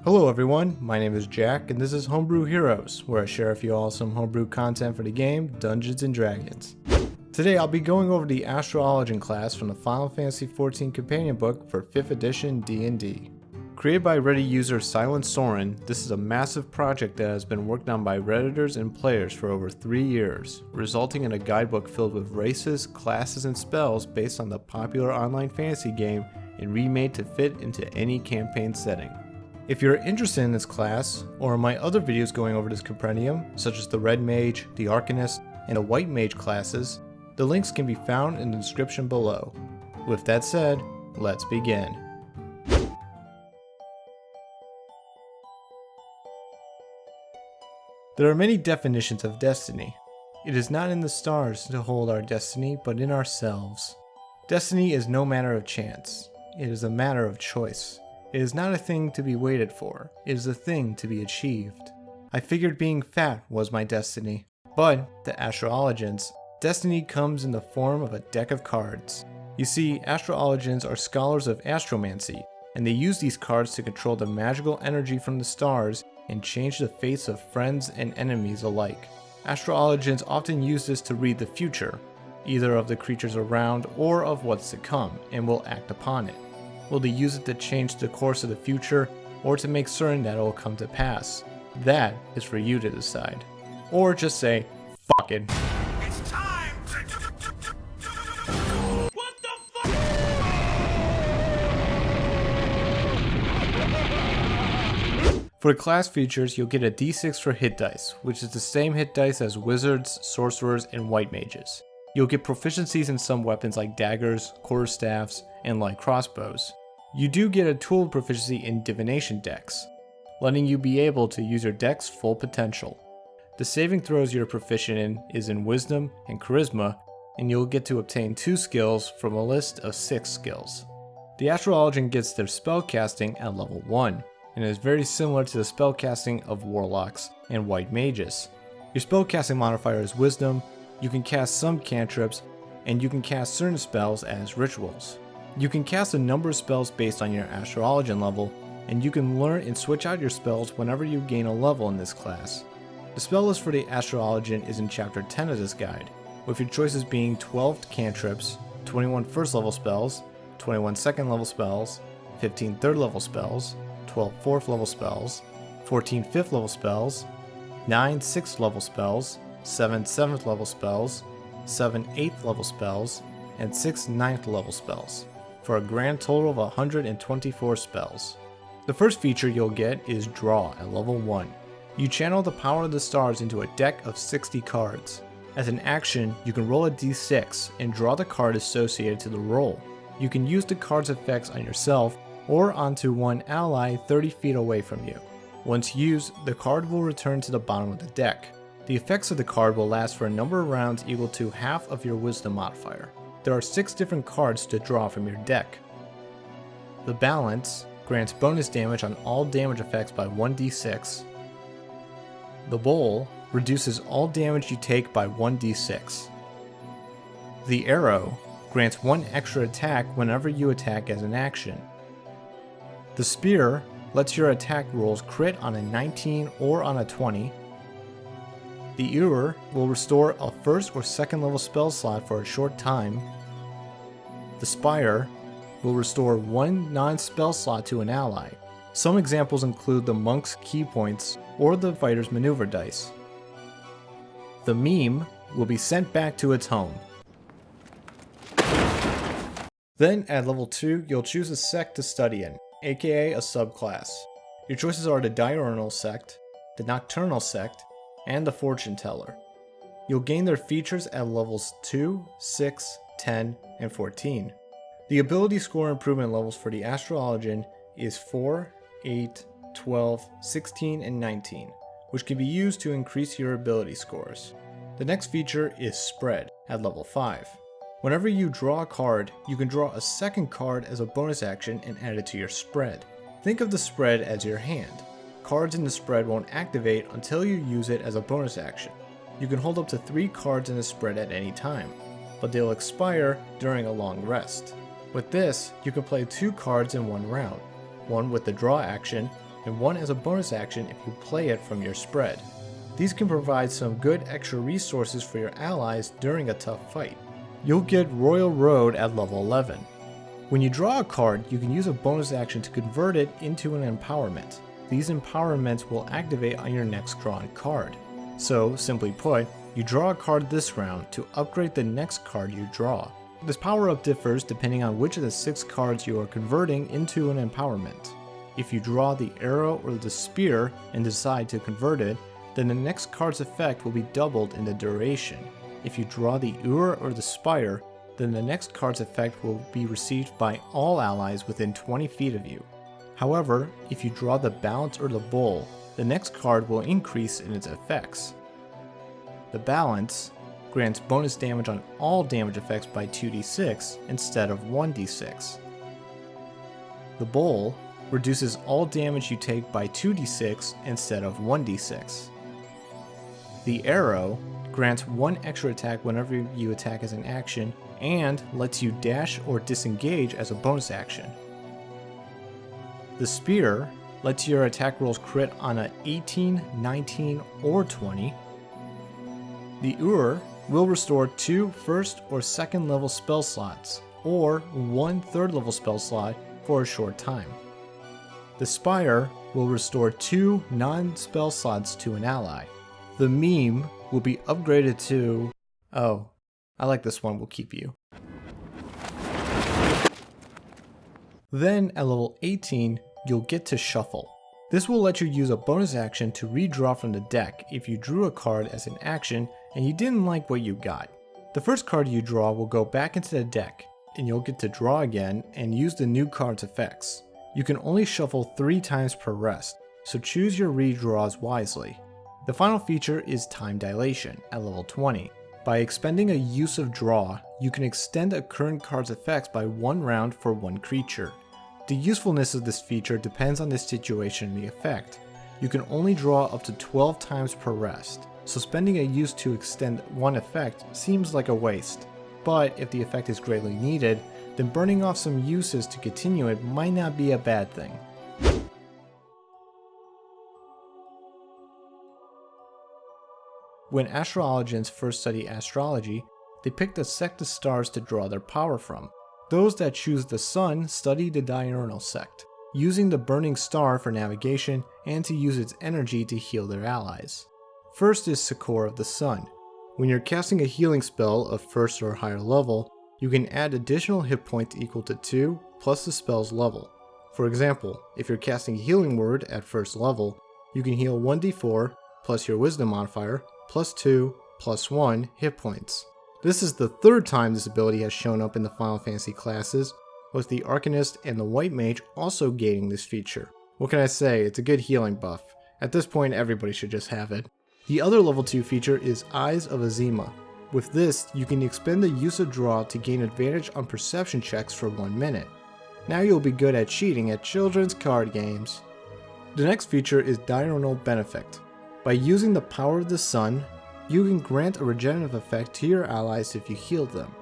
Hello everyone, my name is Jack and this is Homebrew Heroes, where I share with you all some homebrew content for the game Dungeons & Dragons. Today I'll be going over the Astrologian class from the Final Fantasy XIV companion book for 5th edition D&D. Created by Reddit user SilentSoren, this is a massive project that has been worked on by redditors and players for over 3 years, resulting in a guidebook filled with races, classes, and spells based on the popular online fantasy game and remade to fit into any campaign setting. If you're interested in this class, or my other videos going over this compendium, such as the Red Mage, the Arcanist, and the White Mage classes, the links can be found in the description below. With that said, let's begin. There are many definitions of destiny. It is not in the stars to hold our destiny, but in ourselves. Destiny is no matter of chance. It is a matter of choice. It is not a thing to be waited for, it is a thing to be achieved. I figured being fat was my destiny, but to Astrologians, destiny comes in the form of a deck of cards. You see, Astrologians are scholars of astromancy, and they use these cards to control the magical energy from the stars and change the fates of friends and enemies alike. Astrologians often use this to read the future, either of the creatures around or of what's to come, and will act upon it. Will they use it to change the course of the future, or to make certain that it will come to pass? That is for you to decide. Or just say, fuck it. It's time! What the fuck? For the class features, you'll get a d6 for hit dice, which is the same hit dice as wizards, sorcerers, and white mages. You'll get proficiencies in some weapons like daggers, quarterstaffs, and light crossbows. You do get a tool proficiency in divination decks, letting you be able to use your deck's full potential. The saving throws you're proficient in is in wisdom and charisma, and you'll get to obtain 2 skills from a list of 6 skills. The Astrologian gets their spellcasting at level 1, and is very similar to the spellcasting of warlocks and white mages. Your spellcasting modifier is wisdom, you can cast some cantrips, and you can cast certain spells as rituals. You can cast a number of spells based on your Astrologian level, and you can learn and switch out your spells whenever you gain a level in this class. The spell list for the Astrologian is in chapter 10 of this guide, with your choices being 12 cantrips, 21 first level spells, 21 second level spells, 15 third level spells, 12 fourth level spells, 14 fifth level spells, 9 sixth level spells, 7 seventh level spells, 7 8th level spells, and 6 9th level spells, for a grand total of 124 spells. The first feature you'll get is Draw at level 1. You channel the power of the stars into a deck of 60 cards. As an action, you can roll a d6 and draw the card associated to the roll. You can use the card's effects on yourself or onto one ally 30 feet away from you. Once used, the card will return to the bottom of the deck. The effects of the card will last for a number of rounds equal to half of your wisdom modifier. There are 6 different cards to draw from your deck. The Balance grants bonus damage on all damage effects by 1d6. The Bowl reduces all damage you take by 1d6. The Arrow grants 1 extra attack whenever you attack as an action. The Spear lets your attack rolls crit on a 19 or on a 20. The Ewer will restore a first or second level spell slot for a short time. The Spire will restore 1 non-spell slot to an ally. Some examples include the Monk's Key Points or the Fighter's Maneuver Dice. The Meme will be sent back to its home. Then at level 2, you'll choose a sect to study in, aka a subclass. Your choices are the Diurnal Sect, the Nocturnal Sect, and the Fortune Teller. You'll gain their features at levels 2, 6, 10, and 14. The ability score improvement levels for the Astrologian is 4, 8, 12, 16, and 19, which can be used to increase your ability scores. The next feature is Spread at level 5. Whenever you draw a card, you can draw a second card as a bonus action and add it to your spread. Think of the spread as your hand. Cards in the spread won't activate until you use it as a bonus action. You can hold up to 3 cards in the spread at any time, but they'll expire during a long rest. With this, you can play 2 cards in one round, one with the draw action and 1 as a bonus action if you play it from your spread. These can provide some good extra resources for your allies during a tough fight. You'll get Royal Road at level 11. When you draw a card, you can use a bonus action to convert it into an empowerment. These empowerments will activate on your next drawn card. So, simply put, you draw a card this round to upgrade the next card you draw. This power-up differs depending on which of the 6 cards you are converting into an empowerment. If you draw the arrow or the spear and decide to convert it, then the next card's effect will be doubled in the duration. If you draw the Ur or the Spire, then the next card's effect will be received by all allies within 20 feet of you. However, if you draw the Balance or the Bull, the next card will increase in its effects. The Balance grants bonus damage on all damage effects by 2d6 instead of 1d6. The Bull reduces all damage you take by 2d6 instead of 1d6. The Arrow grants 1 extra attack whenever you attack as an action and lets you dash or disengage as a bonus action. The Spear lets your attack rolls crit on a 18, 19, or 20. The Ur will restore 2 first or second level spell slots, or 1 third level spell slot for a short time. The Spire will restore 2 non-spell slots to an ally. The Meme will be upgraded to... oh, I like this one, we'll keep you. Then at level 18, you'll get to Shuffle. This will let you use a bonus action to redraw from the deck if you drew a card as an action and you didn't like what you got. The first card you draw will go back into the deck, and you'll get to draw again and use the new card's effects. You can only shuffle 3 times per rest, so choose your redraws wisely. The final feature is Time Dilation at level 20. By expending a use of draw, you can extend a current card's effects by 1 round for 1 creature. The usefulness of this feature depends on the situation and the effect. You can only draw up to 12 times per rest, so spending a use to extend one effect seems like a waste. But if the effect is greatly needed, then burning off some uses to continue it might not be a bad thing. When astrologians first studied astrology, they picked a sect of stars to draw their power from. Those that choose the sun study the diurnal sect, using the burning star for navigation and to use its energy to heal their allies. First is SUCCOR of the sun. When you're casting a healing spell of first or higher level, you can add additional hit points equal to 2 plus the spell's level. For example, if you're casting Healing Word at first level, you can heal 1d4 plus your wisdom modifier plus 2 plus 1 hit points. This is the 3rd time this ability has shown up in the Final Fantasy classes, with the Arcanist and the White Mage also gaining this feature. What can I say, it's a good healing buff. At this point everybody should just have it. The other level 2 feature is Eyes of Azima. With this, you can expend the use of draw to gain advantage on perception checks for 1 minute. Now you'll be good at cheating at children's card games. The next feature is Diurnal BENEFIC. By using the power of the sun, you can grant a regenerative effect to your allies if you heal them.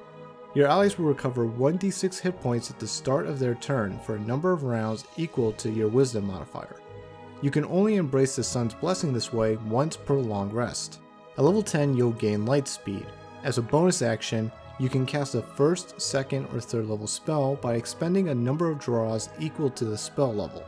Your allies will recover 1d6 hit points at the start of their turn for a number of rounds equal to your wisdom modifier. You can only embrace the sun's blessing this way once per long rest. At level 10 you'll gain Lightspeed. As a bonus action, you can cast a 1st, 2nd, or 3rd level spell by expending a number of draws equal to the spell level.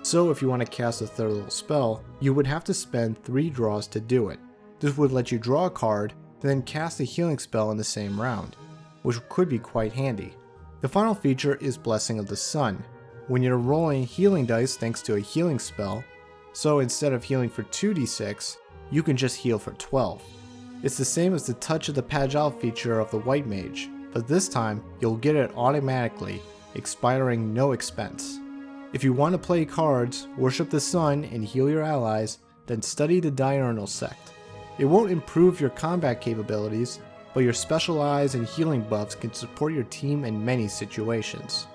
So if you want to cast a 3rd level spell, you would have to spend 3 draws to do it. This would let you draw a card, then cast a healing spell in the same round, which could be quite handy. The final feature is Blessing of the Sun. When you're rolling healing dice thanks to a healing spell, so instead of healing for 2d6, you can just heal for 12. It's the same as the Touch of the Pagel feature of the White Mage, but this time you'll get it automatically, expiring no expense. If you want to play cards, worship the sun, and heal your allies, then study the Diurnal sect. It won't improve your combat capabilities, but your special eyes and healing buffs can support your team in many situations.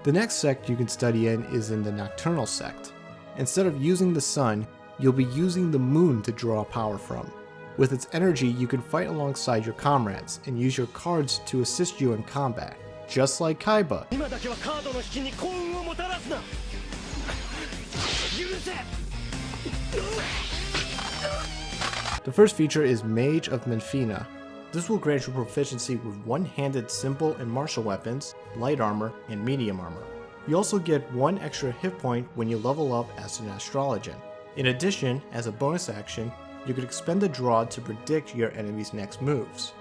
The next sect you can study in is in the Nocturnal sect. Instead of using the sun, you'll be using the moon to draw power from. With its energy, you can fight alongside your comrades and use your cards to assist you in combat. just like Kaiba. 今だけはカードの引きに幸運をもたらすな。許せ。 The first feature is Mage of MENPHINA. This will grant you proficiency with one-handed simple and martial weapons, light armor, and medium armor. You also get 1 extra hit point when you level up as an Astrologian. In addition, as a bonus action, you could expend a draw to predict your enemy's next moves.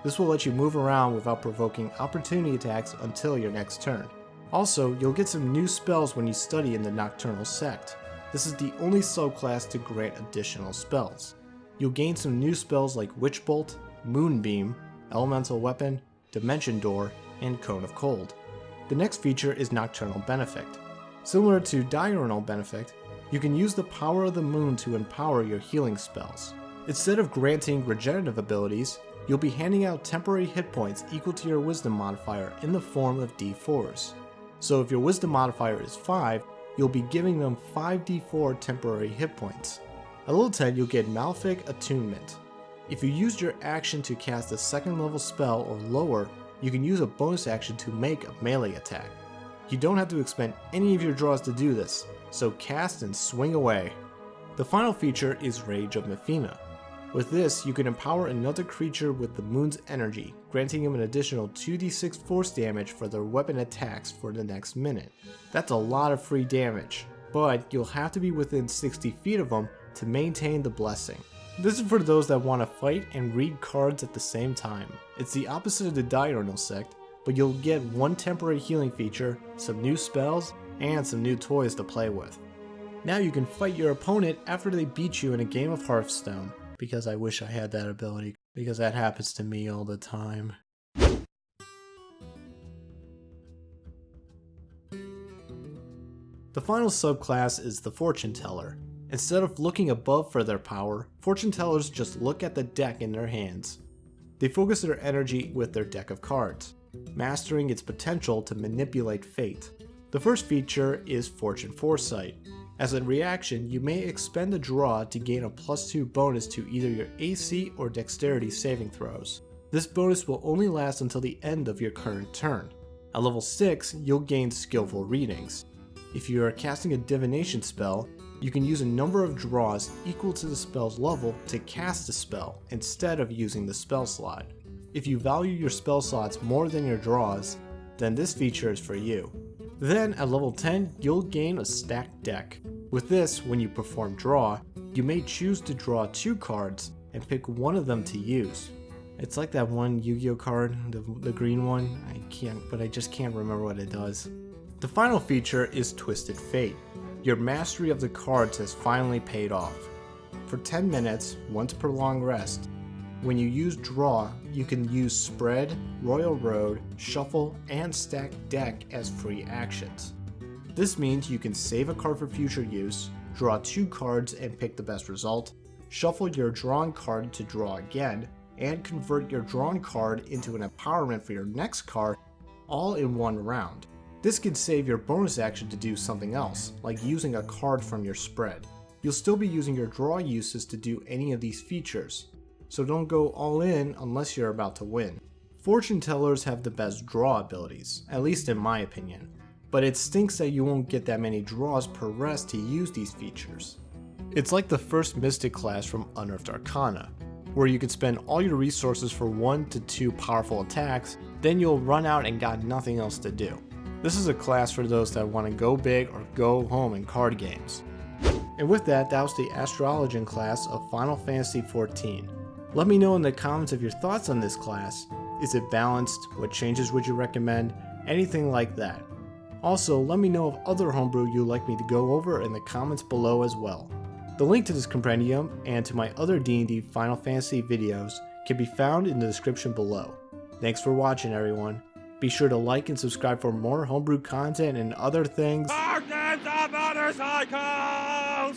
This will let you move around without provoking opportunity attacks until your next turn. Also, you'll get some new spells when you study in the Nocturnal Sect. This is the only subclass to grant additional spells. You'll gain some new spells like Witch Bolt, Moonbeam, Elemental Weapon, Dimension Door, and Cone of Cold. The next feature is Nocturnal BENEFIC. Similar to Diurnal BENEFIC, you can use the power of the moon to empower your healing spells. Instead of granting regenerative abilities, you'll be handing out temporary hit points equal to your wisdom modifier in the form of D4s. So if your wisdom modifier is 5, you'll be giving them 5d4 temporary hit points. At level 10, you'll get MALEFIC Attunement. If you used your action to cast a 2nd level spell or lower, you can use a bonus action to make a melee attack. You don't have to expend any of your draws to do this, so cast and swing away. The final feature is Rage of MENPHINA. With this, you can empower another creature with the moon's energy, granting him an additional 2d6 force damage for their weapon attacks for the next minute. That's a lot of free damage, but you'll have to be within 60 feet of them to maintain the blessing. This is for those that want to fight and read cards at the same time. It's the opposite of the Diurnal Sect, but you'll get 1 temporary healing feature, some new spells, and some new toys to play with. Now you can fight your opponent after they beat you in a game of Hearthstone, because I wish I had that ability, because that happens to me all the time. The final subclass is the Fortune Teller. Instead of looking above for their power, Fortune Tellers just look at the deck in their hands. They focus their energy with their deck of cards, mastering its potential to manipulate fate. The first feature is Fortune Foresight. As a reaction, you may expend a draw to gain a +2 bonus to either your AC or Dexterity saving throws. This bonus will only last until the end of your current turn. At level 6, you'll gain Skillful Readings. If you are casting a divination spell, you can use a number of draws equal to the spell's level to cast the spell instead of using the spell slot. If you value your spell slots more than your draws, then this feature is for you. Then at level 10, you'll gain a stacked deck. With this, when you perform draw, you may choose to draw 2 cards and pick one of them to use. It's like that one Yu-Gi-Oh card, the green one. I just can't remember what it does. The final feature is Twisted Fate. Your mastery of the cards has finally paid off. For 10 minutes, once per long rest, when you use draw, you can use spread, royal road, shuffle, and stack deck as free actions. This means you can save a card for future use, draw 2 cards and pick the best result, shuffle your drawn card to draw again, and convert your drawn card into an empowerment for your next card, all in one round. This can save your bonus action to do something else, like using a card from your spread. You'll still be using your draw uses to do any of these features, so don't go all in unless you're about to win. Fortune Tellers have the best draw abilities, at least in my opinion, but it stinks that you won't get that many draws per rest to use these features. It's like the first Mystic class from Unearthed Arcana, where you can spend all your resources for 1 to 2 powerful attacks, then you'll run out and got nothing else to do. This is a class for those that want to go big or go home in card games. And with that, that was the Astrologian class of Final Fantasy XIV. Let me know in the comments of your thoughts on this class. Is it balanced? What changes would you recommend? Anything like that. Also, let me know of other homebrew you'd like me to go over in the comments below as well. The link to this compendium and to my other D&D Final Fantasy videos can be found in the description below. Thanks for watching, everyone. Be sure to like and subscribe for more homebrew content and other things. Darkness of motorcycles!